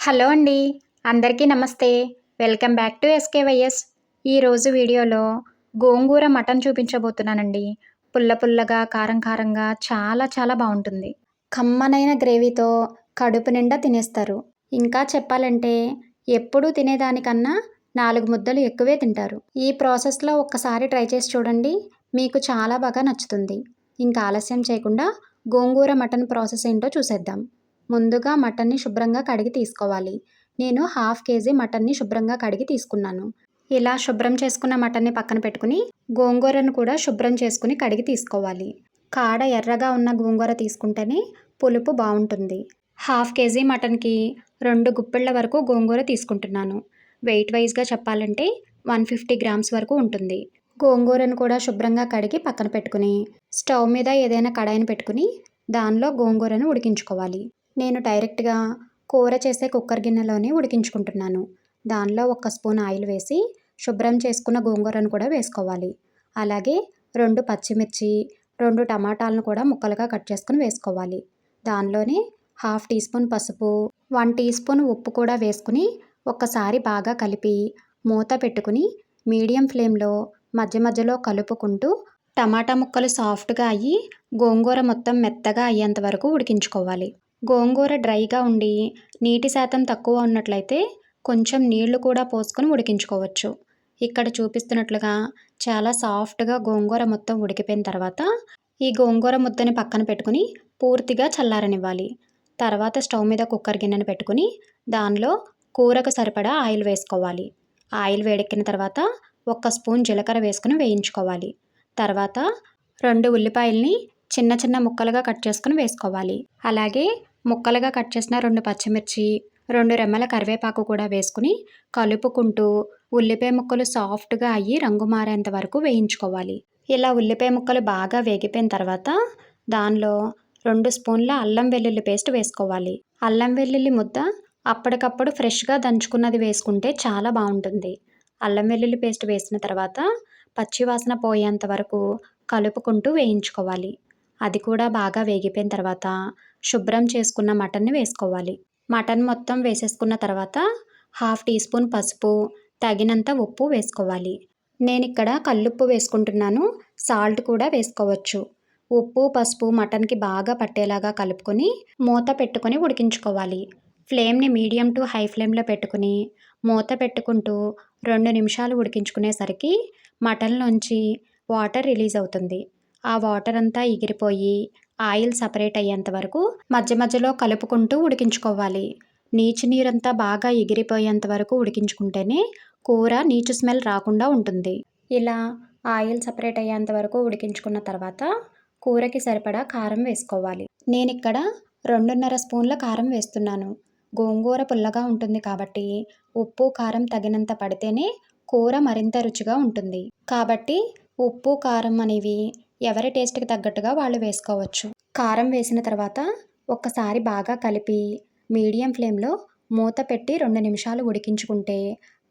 Hello అండి. అందరికీ నమస్తే. Welcome back to SKYS. ఈరోజు వీడియోలో గోంగూర మటన్ చూపించబోతున్నానండి. పుల్ల పుల్లగా, కారం కారంగా చాలా చాలా బావుంటుంది. కమ్మనైన గ్రేవీతో కడుపు నిండా తినేస్తారు. ఇంకా చెప్పాలంటే ఎప్పుడూ తినేదానికన్నా 4 ముద్దలు ఎక్కువే తింటారు. ఈ ప్రాసెస్‌లో ఒక్కసారి ట్రై చేసి చూడండి. మీకు చాలా బాగా నచ్చుతుంది. ఇంకా ఆలస్యం చేయకుండా గోంగూర మటన్ ప్రాసెస్ ఏంటో చూసేద్దాం. ముందుగా మటన్ని శుభ్రంగా కడిగి తీసుకోవాలి. నేను హాఫ్ కేజీ మటన్ని శుభ్రంగా కడిగి తీసుకున్నాను. ఇలా శుభ్రం చేసుకున్న మటన్ని పక్కన పెట్టుకుని గోంగూరను కూడా శుభ్రం చేసుకుని కడిగి తీసుకోవాలి. కాడ ఎర్రగా ఉన్న గోంగూర తీసుకుంటేనే పులుపు బావుంటుంది. హాఫ్ కేజీ మటన్కి 2 గుప్పిళ్ళ వరకు గోంగూర తీసుకుంటున్నాను. వెయిట్ వైజ్‌గా చెప్పాలంటే 150 గ్రామ్స్ వరకు ఉంటుంది. గోంగూరను కూడా శుభ్రంగా కడిగి పక్కన పెట్టుకుని స్టవ్ మీద ఏదైనా కడాయిని పెట్టుకుని దానిలో గోంగూరను ఉడికించుకోవాలి. నేను డైరెక్ట్‌గా కూర చేసే కుక్కర్ గిన్నెలోనే ఉడికించుకుంటున్నాను. దానిలో 1 స్పూన్ ఆయిల్ వేసి శుభ్రం చేసుకున్న గోంగూరను కూడా వేసుకోవాలి. అలాగే 2 పచ్చిమిర్చి, 2 టమాటాలను కూడా ముక్కలుగా కట్ చేసుకుని వేసుకోవాలి. దానిలోనే హాఫ్ టీ స్పూన్ పసుపు, 1 టీ స్పూన్ ఉప్పు కూడా వేసుకుని ఒక్కసారి బాగా కలిపి మూత పెట్టుకుని మీడియం ఫ్లేమ్‌లో మధ్య మధ్యలో కలుపుకుంటూ టమాటా ముక్కలు సాఫ్ట్‌గా అయ్యి గోంగూర మొత్తం మెత్తగా అయ్యేంత వరకు ఉడికించుకోవాలి. గోంగూర డ్రైగా ఉండి నీటి శాతం తక్కువ ఉన్నట్లయితే కొంచెం నీళ్లు కూడా పోసుకొని ఉడికించుకోవచ్చు. ఇక్కడ చూపిస్తున్నట్లుగా చాలా సాఫ్ట్‌గా గోంగూర మొత్తం ఉడికిపోయిన తర్వాత ఈ గోంగూర ముద్దని పక్కన పెట్టుకుని పూర్తిగా చల్లారనివ్వాలి. తర్వాత స్టవ్ మీద కుక్కర్ గిన్నెను పెట్టుకుని దానిలో కూరకు సరిపడా ఆయిల్ వేసుకోవాలి. ఆయిల్ వేడెక్కిన తర్వాత 1 స్పూన్ జీలకర్ర వేసుకుని వేయించుకోవాలి. తర్వాత 2 ఉల్లిపాయల్ని చిన్న చిన్న ముక్కలుగా కట్ చేసుకుని వేసుకోవాలి. అలాగే ముక్కలుగా కట్ చేసిన 2 పచ్చిమిర్చి, 2 రెమ్మల కరివేపాకు కూడా వేసుకుని కలుపుకుంటూ ఉల్లిపాయ ముక్కలు సాఫ్ట్‌గా అయ్యి రంగు మారేంత వరకు వేయించుకోవాలి. ఇలా ఉల్లిపాయ ముక్కలు బాగా వేగిపోయిన తర్వాత దానిలో 2 స్పూన్ల అల్లం వెల్లుల్లి పేస్ట్ వేసుకోవాలి. అల్లం వెల్లుల్లి ముద్ద అప్పటికప్పుడు ఫ్రెష్‌గా దంచుకున్నది వేసుకుంటే చాలా బావుంటుంది. అల్లం వెల్లుల్లి పేస్ట్ వేసిన తర్వాత పచ్చివాసన పోయేంత వరకు కలుపుకుంటూ వేయించుకోవాలి. అది కూడా బాగా వేగిపోయిన తర్వాత శుభ్రం చేసుకున్న మటన్ని వేసుకోవాలి. మటన్ మొత్తం వేసేసుకున్న తర్వాత హాఫ్ టీ స్పూన్ పసుపు, తగినంత ఉప్పు వేసుకోవాలి. నేనిక్కడ కల్లుప్పు వేసుకుంటున్నాను. సాల్ట్ కూడా వేసుకోవచ్చు. ఉప్పు, పసుపు మటన్‌కి బాగా పట్టేలాగా కలుపుకొని మూత పెట్టుకొని ఉడికించుకోవాలి. ఫ్లేమ్‌ని మీడియం టు హై ఫ్లేమ్‌లో పెట్టుకుని మూత పెట్టుకుంటూ 2 నిమిషాలు ఉడికించుకునేసరికి మటన్‌లోంచి వాటర్ రిలీజ్ అవుతుంది. ఆ వాటర్ అంతా ఎగిరిపోయి ఆయిల్ సపరేట్ అయ్యేంత వరకు మధ్య మధ్యలో కలుపుకుంటూ ఉడికించుకోవాలి. నీచు నీరంతా బాగా ఎగిరిపోయేంత వరకు ఉడికించుకుంటేనే కూర నీచు స్మెల్ రాకుండా ఉంటుంది. ఇలా ఆయిల్ సపరేట్ అయ్యేంత వరకు ఉడికించుకున్న తర్వాత కూరకి సరిపడా కారం వేసుకోవాలి. నేనిక్కడ 2.5 స్పూన్ల కారం వేస్తున్నాను. గోంగూర పుల్లగా ఉంటుంది కాబట్టి ఉప్పు, కారం తగినంత పడితేనే కూర మరింత రుచిగా ఉంటుంది. కాబట్టి ఉప్పు, కారం అనేవి ఎవరి టేస్ట్‌కి తగ్గట్టుగా వాళ్ళు వేసుకోవచ్చు. కారం వేసిన తర్వాత ఒక్కసారి బాగా కలిపి మీడియం ఫ్లేమ్‌లో మూత పెట్టి 2 నిమిషాలు ఉడికించుకుంటే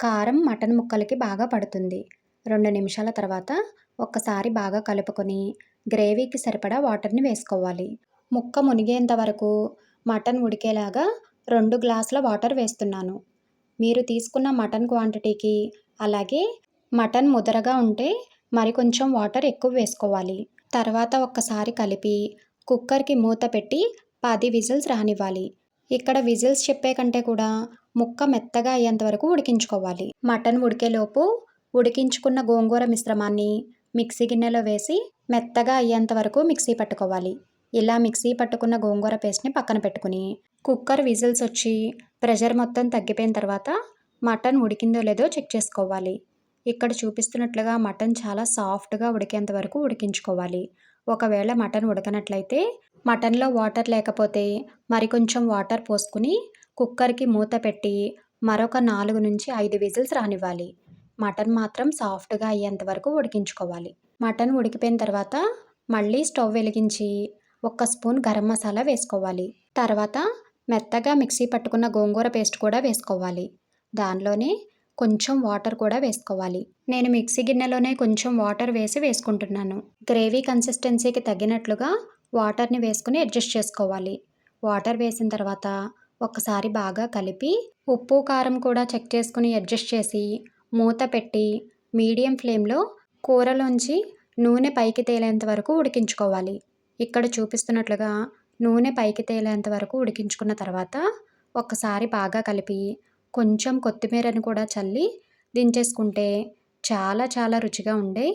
కారం మటన్ ముక్కలకి బాగా పడుతుంది. 2 నిమిషాల తర్వాత ఒక్కసారి బాగా కలుపుకొని గ్రేవీకి సరిపడా వాటర్‌ని వేసుకోవాలి. ముక్క మునిగేంత వరకు మటన్ ఉడికేలాగా 2 గ్లాసుల వాటర్ వేస్తున్నాను. మీరు తీసుకున్న మటన్ క్వాంటిటీకి అలాగే మటన్ ముదరగా ఉంటే మరికొంచెం వాటర్ ఎక్కువ వేసుకోవాలి. తర్వాత ఒక్కసారి కలిపి కుక్కర్‌కి మూత పెట్టి 10 విజిల్స్ రానివ్వాలి. ఇక్కడ విజిల్స్ చెప్పే కంటే కూడా ముక్క మెత్తగా అయ్యేంత వరకు ఉడికించుకోవాలి. మటన్ ఉడికేలోపు ఉడికించుకున్న గోంగూర మిశ్రమాన్ని మిక్సీ గిన్నెలో వేసి మెత్తగా అయ్యేంత వరకు మిక్సీ పట్టుకోవాలి. ఇలా మిక్సీ పట్టుకున్న గోంగూర పేస్ట్‌ని పక్కన పెట్టుకుని కుక్కర్ విజిల్స్ వచ్చి ప్రెషర్ మొత్తం తగ్గిపోయిన తర్వాత మటన్ ఉడికిందో లేదో చెక్ చేసుకోవాలి. ఇక్కడ చూపిస్తున్నట్లుగా మటన్ చాలా సాఫ్ట్‌గా ఉడికేంత వరకు ఉడికించుకోవాలి. ఒకవేళ మటన్ ఉడకనట్లయితే మటన్‌లో వాటర్ లేకపోతే మరికొంచెం వాటర్ పోసుకుని కుక్కర్‌కి మూత పెట్టి మరొక 4-5 విజిల్స్ రానివ్వాలి. మటన్ మాత్రం సాఫ్ట్‌గా అయ్యేంత వరకు ఉడికించుకోవాలి. మటన్ ఉడికిపోయిన తర్వాత మళ్ళీ స్టవ్ వెలిగించి 1 స్పూన్ గరం మసాలా వేసుకోవాలి. తర్వాత మెత్తగా మిక్సీ పట్టుకున్న గోంగూర పేస్ట్ కూడా వేసుకోవాలి. దానిలోనే కొంచెం వాటర్ కూడా వేసుకోవాలి. నేను మిక్సీ గిన్నెలోనే కొంచెం వాటర్ వేసుకుంటున్నాను. గ్రేవీ కన్సిస్టెన్సీకి తగ్గినట్లుగా వాటర్‌ని వేసుకుని అడ్జస్ట్ చేసుకోవాలి. వాటర్ వేసిన తర్వాత ఒక్కసారి బాగా కలిపి ఉప్పు కారం కూడా చెక్ చేసుకుని అడ్జస్ట్ చేసి మూత పెట్టి మీడియం ఫ్లేమ్లో కూరలోంచి నూనె పైకి తేలేంత వరకు ఉడికించుకోవాలి. ఇక్కడ చూపిస్తున్నట్లుగా నూనె పైకి తేలేంత వరకు ఉడికించుకున్న తర్వాత ఒక్కసారి బాగా కలిపి కొంచెం కొత్తిమీరను కూడా చల్లి దించేసుకుంటే చాలా చాలా రుచిగా ఉండే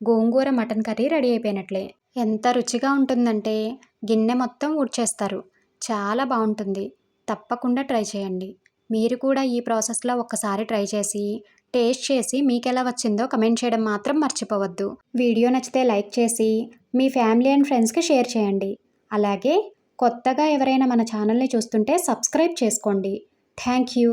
గోంగూర మటన్ కర్రీ రెడీ అయిపోయినట్లే. ఎంత రుచిగా ఉంటుందంటే గిన్నె మొత్తం ఊడ్చేస్తారు. చాలా బాగుంటుంది. తప్పకుండా ట్రై చేయండి. మీరు కూడా ఈ ప్రాసెస్లో ఒక్కసారి ట్రై చేసి టేస్ట్ చేసి మీకెలా వచ్చిందో కమెంట్ చేయడం మాత్రం మర్చిపోవద్దు. వీడియో నచ్చితే లైక్ చేసి మీ ఫ్యామిలీ అండ్ ఫ్రెండ్స్కి షేర్ చేయండి. అలాగే కొత్తగా ఎవరైనా మన ఛానల్ని చూస్తుంటే సబ్స్క్రైబ్ చేసుకోండి. Thank you.